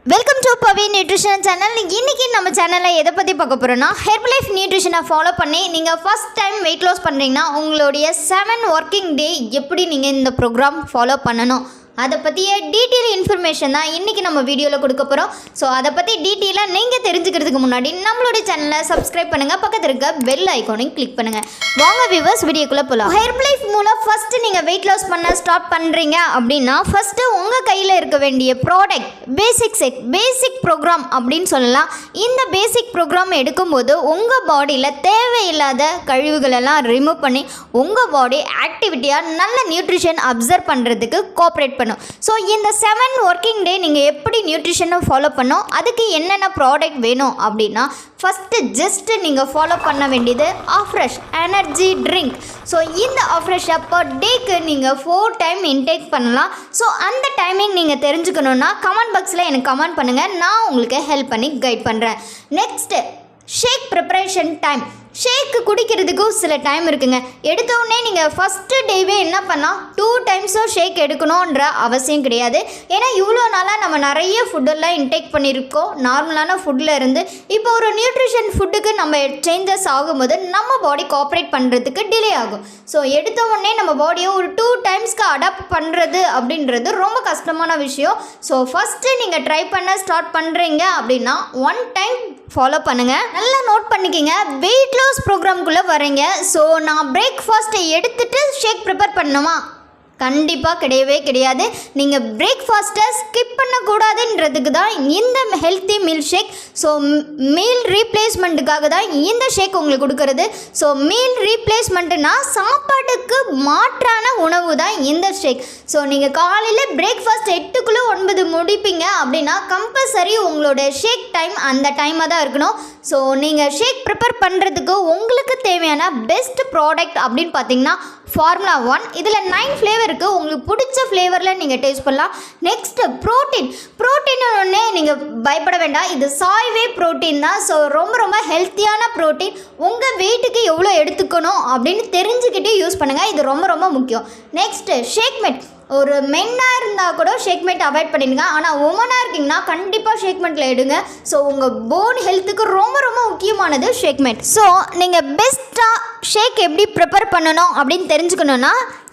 Welcome to Pavi nutrition channel. இன்றைக்கி நம்ம சேனலில் எதை பற்றி பார்க்க போகிறோன்னா, ஹெர்பலைஃப் நியூட்ரிஷனை ஃபாலோ பண்ணி நீங்கள் ஃபஸ்ட் டைம் வெயிட் லாஸ் பண்ணுறீங்கன்னா உங்களுடைய 7 ஒர்க்கிங் டே எப்படி நீங்கள் இந்த ப்ரோக்ராம் ஃபாலோ பண்ணணும் அதை பற்றிய டீட்டெயில் இன்ஃபர்மேஷன் தான் இன்றைக்கி நம்ம வீடியோவில் கொடுக்க போகிறோம். ஸோ அதை பற்றி டீட்டெயிலாக நீங்கள் தெரிஞ்சுக்கிறதுக்கு முன்னாடி நம்மளுடைய சேனலை சப்ஸ்கிரைப் பண்ணுங்கள், பக்கத்தில் இருக்க பெல் ஐக்கானையும் கிளிக் பண்ணுங்கள். வாங்க வியூவர்ஸ், வீடியோக்குள்ளே போகலாம். ஹெர்பலைஃப் மூலம் ஃபஸ்ட்டு நீங்கள் வெயிட் லாஸ் பண்ண ஸ்டார்ட் பண்ணுறீங்க அப்படின்னா ஃபஸ்ட்டு உங்கள் கையில் இருக்க வேண்டிய ப்ராடக்ட் பேசிக் ப்ரோக்ராம் அப்படின்னு சொல்லலாம். இந்த பேசிக் ப்ரோக்ராம் எடுக்கும்போது உங்கள் பாடியில் தேவையில்லாத கழிவுகளெல்லாம் ரிமூவ் பண்ணி உங்கள் பாடி ஆக்டிவிட்டியாக நல்ல நியூட்ரிஷன் அப்சர்வ் பண்ணுறதுக்கு கோஆப்ரேட் பண்ணும். ஸோ இந்த 7 ஒர்க்கிங் டே நீங்கள் எப்படி நியூட்ரிஷனை ஃபாலோ பண்ணோம், அதுக்கு என்னென்ன ப்ராடக்ட் வேணும் அப்படின்னா, ஃபஸ்ட்டு ஜஸ்ட்டு நீங்கள் ஃபாலோ பண்ண வேண்டியது ஆஃப்ரெஷ் எனர்ஜி ட்ரிங்க். ஸோ இந்த ஆஃப்ரெஷ்ஷை பர் டேக்கு நீங்கள் 4 டைம் இன்டேக் பண்ணலாம். ஸோ அந்த டைமிங் நீங்கள் தெரிஞ்சுக்கணுன்னா கமெண்ட் பாக்ஸில் எனக்கு கமெண்ட் பண்ணுங்கள், நான் உங்களுக்கு ஹெல்ப் பண்ணி கைட் பண்ணுறேன். நெக்ஸ்ட்டு ஷேக் ப்ரிப்பரேஷன் டைம். ஷேக்கு குடிக்கிறதுக்கும் சில டைம் இருக்குங்க. எடுத்தோடனே நீங்கள் ஃபஸ்ட்டு டேவே என்ன பண்ணால் 2 டைம்ஸோ ஷேக் எடுக்கணுன்ற அவசியம் கிடையாது. ஏன்னா இவ்வளோ நாளாக நம்ம நிறைய ஃபுட்டெல்லாம் இன்டேக் பண்ணியிருக்கோம். நார்மலான ஃபுட்டில் இருந்து இப்போ ஒரு நியூட்ரிஷன் ஃபுட்டுக்கு நம்ம சேஞ்சஸ் ஆகும்போது நம்ம பாடி கோஆப்ரேட் பண்ணுறதுக்கு டிலே ஆகும். ஸோ எடுத்த உடனே நம்ம பாடியை ஒரு 2 டைம்ஸ்க்கு அடாப்ட் பண்ணுறது அப்படின்றது ரொம்ப கஷ்டமான விஷயம். ஸோ ஃபஸ்ட்டு நீங்கள் ட்ரை பண்ண ஸ்டார்ட் பண்ணுறீங்க அப்படின்னா 1 டைம் ஃபாலோ பண்ணுங்கள். நல்லா நோட் பண்ணிக்கிங்க. வெயிட் லாஸ் ப்ரோக்ராம்குள்ளே வரீங்க. ஸோ நான் பிரேக்ஃபாஸ்ட்டை எடுத்துகிட்டு ஷேக் ப்ரிப்பேர் பண்ணணுமா? கண்டிப்பாக கிடையவே கிடையாது. நீங்கள் பிரேக்ஃபாஸ்ட்டை ஸ்கிப் பண்ணக்கூடாதுன்றதுக்கு தான் இந்த ஹெல்த்தி மீல் ஷேக். ஸோ மீல் ரீப்ளேஸ்மெண்ட்டுக்காக தான் இந்த ஷேக் உங்களுக்கு கொடுக்கறது. ஸோ மீல் ரீப்ளேஸ்மெண்ட்டுனா சாப்பாட்டுக்கு மாற்றான உணவு தான் இந்த ஷேக். ஸோ நீங்கள் காலையில் பிரேக்ஃபாஸ்ட் 8க்குள்ளே 9 முடிப்பீங்க அப்படின்னா கம்பல்சரி உங்களோட ஷேக் டைம் அந்த டைமாக தான் இருக்கணும். ஸோ நீங்கள் ஷேக் ப்ரிப்பேர் பண்ணுறதுக்கு உங்களுக்கு தேவையான பெஸ்ட் ப்ராடக்ட் அப்படின்னு பார்த்தீங்கன்னா ஃபார்முலா 1. இதில் 9 ஃப்ளேவர் இருக்குது. உங்களுக்கு பிடிச்ச ஃப்ளேவரில் நீங்கள் டேஸ்ட் பண்ணலாம். நெக்ஸ்ட்டு ப்ரோட்டீன் ஒன்றே நீங்கள் பயப்பட வேண்டாம். இது சாய்வே ப்ரோட்டீன் தான். ஸோ ரொம்ப ஹெல்த்தியான ப்ரோட்டீன். உங்கள் வெயிட்டுக்கு எவ்வளோ எடுத்துக்கணும் அப்படின்னு தெரிஞ்சுக்கிட்டே யூஸ் பண்ணுங்கள். இது ரொம்ப முக்கியம். நெக்ஸ்ட்டு ஷேக்மெட். ஒரு மென்னாக இருந்தால் கூட ஷேக்மெண்ட் அவாய்ட் பண்ணிடுங்க. ஆனால் உமனாக இருக்கீங்கன்னா கண்டிப்பாக ஷேக்மெண்ட்டில் எடுங்க. ஸோ உங்கள் போன் ஹெல்த்துக்கு ரொம்ப முக்கியமானது ஷேக்மெண்ட். ஸோ நீங்கள் பெஸ்ட்டாக ஷேக் எப்படி ப்ரிப்பேர் பண்ணணும் அப்படின்னு தெரிஞ்சுக்கணுன்னா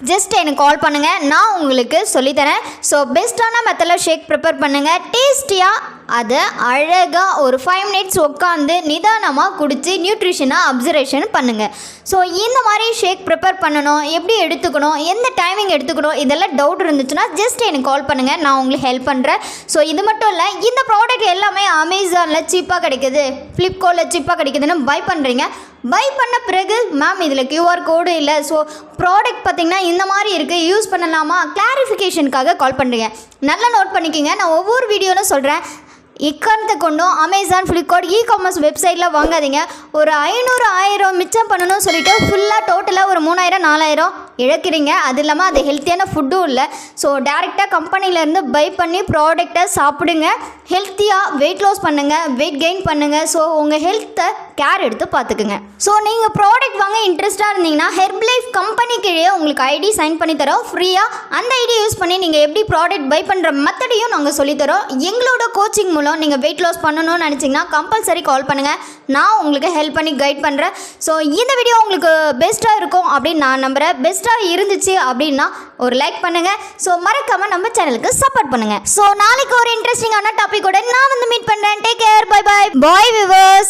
ஜஸ்ட் எனக்கு கால் பண்ணுங்கள், நான் உங்களுக்கு சொல்லித்தரேன். ஸோ பெஸ்ட்டான மெத்தடில் ஷேக் ப்ரிப்பேர் பண்ணுங்கள். டேஸ்டியாக அதை அழகாக ஒரு 5 மினிட்ஸ் உட்காந்து நிதானமாக குடித்து நியூட்ரிஷனாக அப்சர்வேஷன் பண்ணுங்கள். ஸோ இந்த மாதிரி ஷேக் ப்ரிப்பேர் பண்ணணும், எப்படி எடுத்துக்கணும், எந்த டைமிங் எடுத்துக்கணும், இதெல்லாம் டவுட் இருந்துச்சுன்னா ஜஸ்ட் எனக்கு கால் பண்ணுங்கள், நான் உங்களுக்கு ஹெல்ப் பண்ணுறேன். ஸோ இது மட்டும் இல்லை, இந்த ப்ராடக்ட் எல்லாமே அமேசானில் சீப்பாக கிடைக்குது, ஃப்ளிப்கார்ட்டில் சீப்பாக கிடைக்குதுன்னு பை பண்ணுறீங்க. பை பண்ண பிறகு மேம் இதில் QR கோடு இல்லை, ஸோ ப்ராடக்ட் பார்த்திங்கன்னா இந்த மாதிரி இருக்குது, யூஸ் பண்ணலாமா, கிளாரிஃபிகேஷனுக்காக கால் பண்ணுறீங்க. நல்லா நோட் பண்ணிக்கிங்க. நான் ஒவ்வொரு வீடியோவில் சொல்கிறேன், இக்காரணத்தை கொண்டும் அமேசான், ஃப்ளிப்கார்ட், காமர்ஸ் வெப்சைட்டில் வாங்காதீங்க. ஒரு 500-1000 மிச்சம் பண்ணணும்னு சொல்லிவிட்டு ஃபுல்லாக டோட்டலாக ஒரு 3000-4000 இழக்கிறீங்க. அது இல்லாமல் அது ஹெல்த்தியான ஃபுட்டும் இல்லை. ஸோ டேரெக்டாக கம்பெனிலேருந்து பை பண்ணி ப்ராடக்டை சாப்பிடுங்க. ஹெல்த்தியாக வெயிட் லாஸ் பண்ணுங்கள், வெயிட் கெயின் பண்ணுங்கள். ஸோ உங்கள் ஹெல்த்தை கேர் எடுத்து பார்த்துக்குங்க. ஸோ நீங்கள் ப்ராடக்ட் வாங்க இன்ட்ரெஸ்ட்டாக இருந்தீங்கன்னா ஹெர்பலைஃப் கம்பெனி கீழே உங்களுக்கு ஐடி சைன் பண்ணி தரோம் ஃப்ரீயாக. அந்த ஐடி யூஸ் பண்ணி நீங்கள் எப்படி ப்ராடக்ட் பை பண்ணுற மெத்தடையும் நாங்கள் சொல்லித்தரோம். எங்களோட கோச்சிங் மூலம் நீங்கள் வெயிட் லாஸ் பண்ணணும்னு நினச்சிங்கன்னா கம்பல்சரி கால் பண்ணுங்கள், நான் உங்களுக்கு ஹெல்ப் பண்ணி கைட் பண்ணுறேன். ஸோ இந்த வீடியோ உங்களுக்கு பெஸ்ட்டாக இருக்கும் அப்படின்னு நான் நம்புகிறேன். பெஸ்ட்டாக இருந்துச்சு அப்படின்னா ஒரு லைக் பண்ணுங்கள். ஸோ மறக்காமல் நம்ம சேனலுக்கு சப்போர்ட் பண்ணுங்கள். ஸோ நாளைக்கு ஒரு இன்ட்ரெஸ்டிங்கான டாபிக்கோட நான் வந்து மீட் பண்ணுறேன். Take care, bye viewers.